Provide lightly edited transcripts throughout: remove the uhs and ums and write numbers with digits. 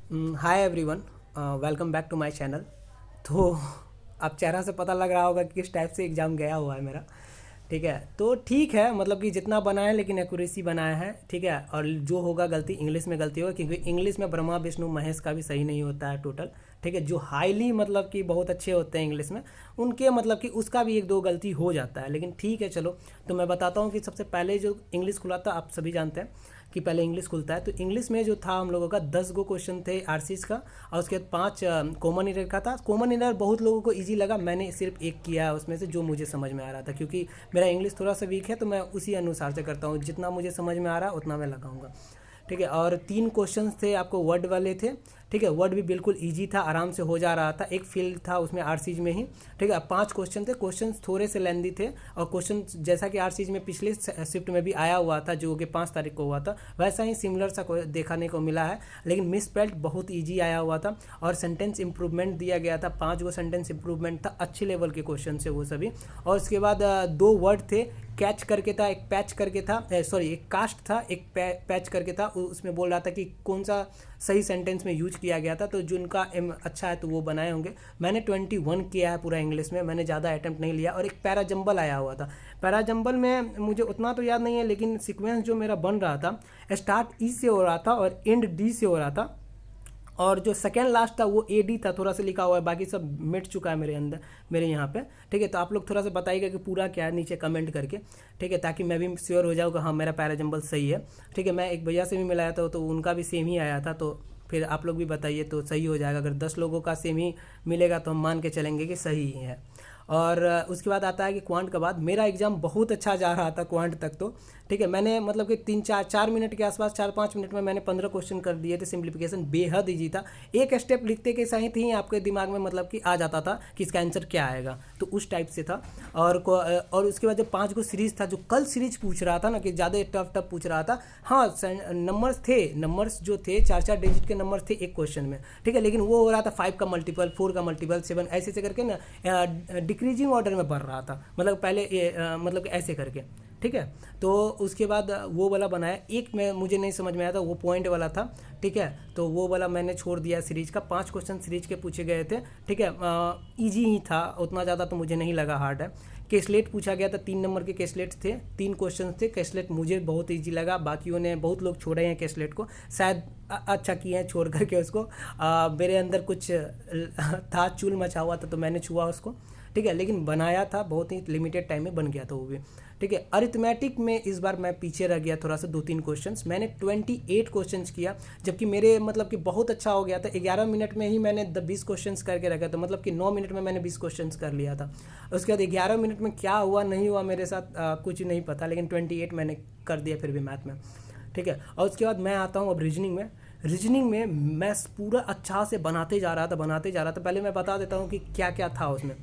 Hi everyone, welcome back to my channel. तो आप चेहरा से पता लग रहा होगा कि किस टाइप से एग्ज़ाम गया हुआ है मेरा। ठीक है, तो ठीक है, मतलब कि जितना बनाया है लेकिन एक्यूरेसी बनाया है। ठीक है, और जो होगा गलती इंग्लिश में गलती होगा, क्योंकि इंग्लिश में ब्रह्मा विष्णु महेश का भी सही नहीं होता है टोटल। ठीक है, जो हाईली मतलब कि बहुत अच्छे होते हैं इंग्लिश में, उनके मतलब कि उसका भी एक दो गलती हो जाता है, लेकिन ठीक है चलो। तो मैं बताता हूँ कि सबसे पहले जो इंग्लिश खुला था, आप सभी जानते हैं कि पहले इंग्लिश खुलता है। तो इंग्लिश में जो था हम लोगों का 10 गो क्वेश्चन थे आरसीज का, और उसके बाद 5 कॉमन ईयर का था। कॉमन ईयर बहुत लोगों को इजी लगा, मैंने सिर्फ एक किया है उसमें से जो मुझे समझ में आ रहा था, क्योंकि मेरा इंग्लिश थोड़ा सा वीक है, तो मैं उसी अनुसार से करता हूँ, जितना मुझे समझ में आ रहा है उतना मैं लगाऊंगा। ठीक है, और 3 क्वेश्चंस थे आपको वर्ड वाले थे। ठीक है, वर्ड भी बिल्कुल इजी था, आराम से हो जा रहा था, एक फील्ड था उसमें आरसीज में ही। ठीक है, 5 क्वेश्चन थे, क्वेश्चन थोड़े से लेंदी थे, और क्वेश्चन जैसा कि आरसीज में पिछले शिफ्ट में भी आया हुआ था, जो कि 5 तारीख को हुआ था, वैसा ही सिमिलर सा देखने को मिला है। लेकिन मिस स्पेल्ड बहुत ईजी आया हुआ था, और सेंटेंस इंप्रूवमेंट दिया गया था, 5 गो सेंटेंस इंप्रूवमेंट था, अच्छे लेवल के क्वेश्चन से वो सभी। और उसके बाद 2 वर्ड थे, कैच करके था, एक पैच करके था, सॉरी एक कास्ट था, एक पैच करके था। उसमें बोल रहा था कि कौन सा सही सेंटेंस में यूज किया गया था, तो जिनका अच्छा है तो वो बनाए होंगे। मैंने 21 किया है पूरा इंग्लिश में, मैंने ज़्यादा अटैम्प्ट नहीं लिया। और एक पैराजंबल आया हुआ था, पैराजंबल में मुझे उतना तो याद नहीं है, लेकिन सीक्वेंस जो मेरा बन रहा था, स्टार्ट ई से हो रहा था और एंड डी से हो रहा था, और जो सेकेंड लास्ट था वो ए डी था, थोड़ा सा लिखा हुआ है, बाकी सब मिट चुका है मेरे अंदर, मेरे यहाँ पे। ठीक है, तो आप लोग थोड़ा सा बताइएगा कि पूरा क्या है नीचे कमेंट करके। ठीक है, ताकि मैं भी श्योर हो जाऊँ कि हाँ मेरा पैराजंबल सही है। ठीक है, मैं एक भैया से भी मिलाया था, तो उनका भी सेम ही आया था, तो फिर आप लोग भी बताइए तो सही हो जाएगा। अगर 10 लोगों का सेम ही मिलेगा तो हम मान के चलेंगे कि सही ही है। और उसके बाद आता है कि क्वांट का बाद मेरा एग्ज़ाम बहुत अच्छा जा रहा था क्वांट तक तो। ठीक है, मैंने मतलब कि 3 4 4 मिनट के आसपास, 4 5 मिनट में मैंने 15 क्वेश्चन कर दिए थे। सिंप्लीफिकेशन बेहद ईजी था, एक स्टेप लिखते के सहित ही आपके दिमाग में मतलब कि आ जाता था कि इसका आंसर क्या आएगा, तो उस टाइप से था। और उसके बाद जो 5 गो सीरीज था, जो कल सीरीज पूछ रहा था ना कि ज़्यादा टफ टफ पूछ रहा था, हाँ नंबर्स थे, नंबर्स जो थे 4 4 डिजिट के नंबर्स थे एक क्वेश्चन में। ठीक है, लेकिन वो हो रहा था 5 का मल्टीपल, 4 का मल्टीपल, 7, ऐसे ऐसे करके ना डिक्रीजिंग ऑर्डर में बढ़ रहा था, मतलब पहले मतलब कि ऐसे करके। ठीक है, तो उसके बाद वो वाला बनाया, एक में मुझे नहीं समझ में आया था, वो पॉइंट वाला था। ठीक है, तो वो वाला मैंने छोड़ दिया सीरीज का। 5 क्वेश्चन सीरीज के पूछे गए थे। ठीक है, इजी ही था, उतना ज़्यादा तो मुझे नहीं लगा हार्ड है। केसलेट पूछा गया था, 3 नंबर के केसलेट थे, 3 क्वेश्चन थे। केसलेट मुझे बहुत ईजी लगा, बाकियों ने बहुत लोग छोड़े हैं केसलेट को, शायद अच्छा किए हैं छोड़ करके उसको। मेरे अंदर कुछ था, चूल मचा हुआ था, तो मैंने छुआ उसको। ठीक है, लेकिन बनाया था, बहुत ही लिमिटेड टाइम में बन गया था वो भी। ठीक है, अरिथमेटिक में इस बार मैं पीछे रह गया थोड़ा सा, 2 3 क्वेश्चंस मैंने 28 क्वेश्चंस किया, जबकि मेरे मतलब कि बहुत अच्छा हो गया था। 11 मिनट में ही मैंने 20 क्वेश्चंस करके रखा था, मतलब कि 9 मिनट में मैंने 20 क्वेश्चंस कर लिया था। उसके बाद 11 मिनट में क्या हुआ नहीं हुआ मेरे साथ कुछ नहीं पता, लेकिन 28 मैंने कर दिया फिर भी मैथ में। ठीक है, और उसके बाद मैं आता हूँ अब रीजनिंग में। रीजनिंग में मैं पूरा अच्छा से बनाते जा रहा था, बनाते जा रहा था। पहले मैं बता देता हूँ कि क्या क्या था उसमें।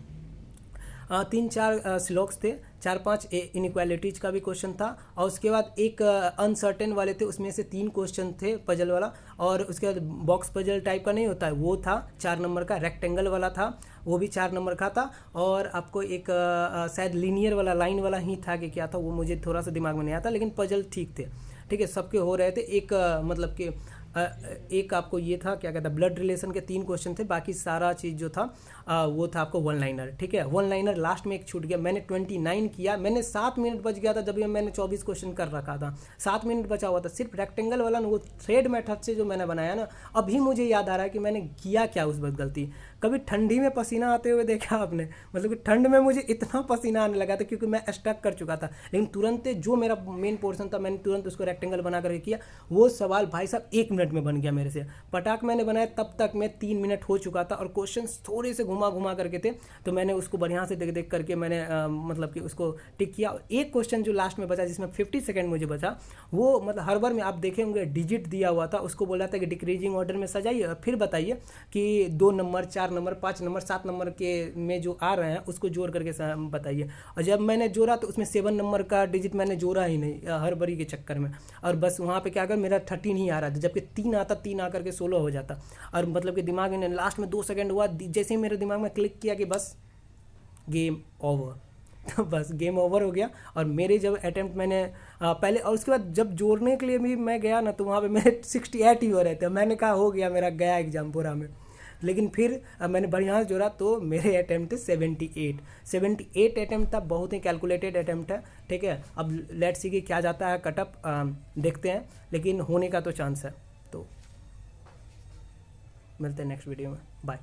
3 4 स्लोक्स थे, 4 5 इनक्वालिटीज का भी क्वेश्चन था, और उसके बाद एक अनसर्टेन वाले थे, उसमें से 3 क्वेश्चन थे पजल वाला। और उसके बाद बॉक्स पजल टाइप का नहीं होता है, वो था 4 नंबर का। रेक्टेंगल वाला था, वो भी 4 नंबर का था। और आपको एक शायद लीनियर वाला, लाइन वाला ही था कि क्या था, वो मुझे थोड़ा सा दिमाग में नहीं आता, लेकिन पजल ठीक थे। ठीक है, सबके हो रहे थे। एक मतलब कि एक आपको ये था क्या कहता है, ब्लड रिलेशन के 3 क्वेश्चन थे, बाकी सारा चीज़ जो था वो था आपको वन लाइनर। ठीक है, वन लाइनर लास्ट में एक छूट गया, मैंने 29 किया, मैंने 7 मिनट बच गया था, जब मैंने 24 क्वेश्चन कर रखा था, 7 मिनट बचा हुआ था। सिर्फ रेक्टेंगल वाला ना, वो थ्रेड मेथड से जो मैंने बनाया ना, अभी मुझे याद आ रहा है कि मैंने किया क्या उस वक्त गलती। कभी ठंडी में पसीना आते हुए देखा आपने, मतलब कि ठंड में मुझे इतना पसीना आने लगा था, क्योंकि मैं स्टक कर चुका था। लेकिन तुरंत जो मेरा मेन पोर्शन था, मैंने तुरंत उसको रेक्टेंगल बना करके किया। वो सवाल भाई साहब 1 मिनट में बन गया मेरे से, पटाख मैंने बनाया, तब तक मैं 3 मिनट हो चुका था, और क्वेश्चन थोड़े से घुमा घुमा करके थे, तो मैंने उसको बढ़िया से देख देख करके मैंने मतलब कि उसको टिक किया। और एक क्वेश्चन जो लास्ट में बचा, जिसमें 50 सेकेंड मुझे बचा, वो मतलब हर बार में आप देखे होंगे डिजिट दिया हुआ था, उसको बोला था कि डिक्रीजिंग ऑर्डर में सजाइए, और फिर बताइए कि 2 नंबर, 4 नंबर, 5 नंबर, 7 नंबर के में जो आ रहे हैं उसको जोड़ करके बताइए। और जब मैंने जोड़ा तो उसमें 7 नंबर का डिजिट मैंने जोड़ा ही नहीं, हर बरी के चक्कर में। और बस वहाँ पे क्या कर, मेरा 13 ही आ रहा था, जबकि 3 आता, 3 आकर के 16 हो जाता। और मतलब कि दिमाग में लास्ट में 2 सेकंड हुआ, जैसे ही मेरे दिमाग में क्लिक किया कि बस गेम ओवर, तो बस गेम ओवर हो गया। और मेरे जब अटेम्प्ट मैंने पहले, और उसके बाद जब जोड़ने के लिए भी मैं गया ना, तो वहाँ पे मेरे 68 ही हो रहे थे। मैंने कहा हो गया मेरा, गया एग्ज़ाम पूरा में। लेकिन फिर मैंने बढ़िया से जोड़ा तो मेरे अटेम्प्ट थे 78 अटेम्प्ट था, बहुत ही कैलकुलेटेड अटेम्प्ट है। ठीक है, अब लेट्स सी कि क्या जाता है कटअप, देखते हैं, लेकिन होने का तो चांस है। तो मिलते हैं नेक्स्ट वीडियो में, बाय।